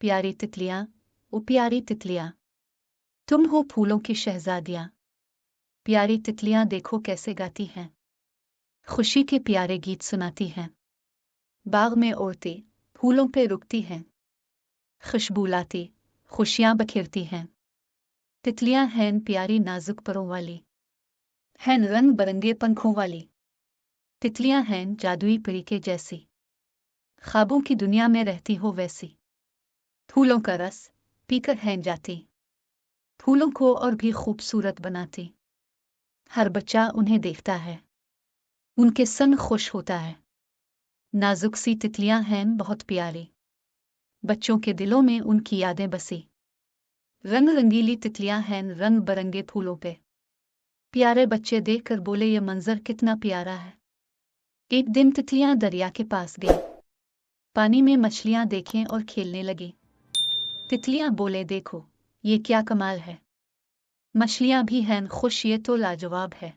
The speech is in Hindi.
प्यारी तितलियां, ओ प्यारी तितलियां, तुम हो फूलों की शहजादियां। प्यारी तितलियां देखो कैसे गाती हैं, खुशी के प्यारे गीत सुनाती हैं। बाग में उड़ती, फूलों पे रुकती हैं, खुशबू लाती, खुशियां बखेरती हैं। तितलियां हैं प्यारी नाजुक परों वाली, हैं रंग बरंगे पंखों वाली। तितलियां हैं जादुई परी के जैसी, ख्वाबों की दुनिया में रहती हो वैसी। फूलों का रस पीकर हैं जाती, फूलों को और भी खूबसूरत बनाती। हर बच्चा उन्हें देखता है, उनके संग खुश होता है। नाजुक सी तितलियां हैं बहुत प्यारी, बच्चों के दिलों में उनकी यादें बसी। रंग रंगीली तितलियां हैं रंग बरंगे फूलों पे। प्यारे बच्चे देखकर बोले ये मंजर कितना प्यारा है। एक दिन तितलियां दरिया के पास गईं, पानी में मछलियां देखें और खेलने लगी। तितलियां बोले देखो ये क्या कमाल है, मछलियां भी हैं खुश, ये तो लाजवाब है।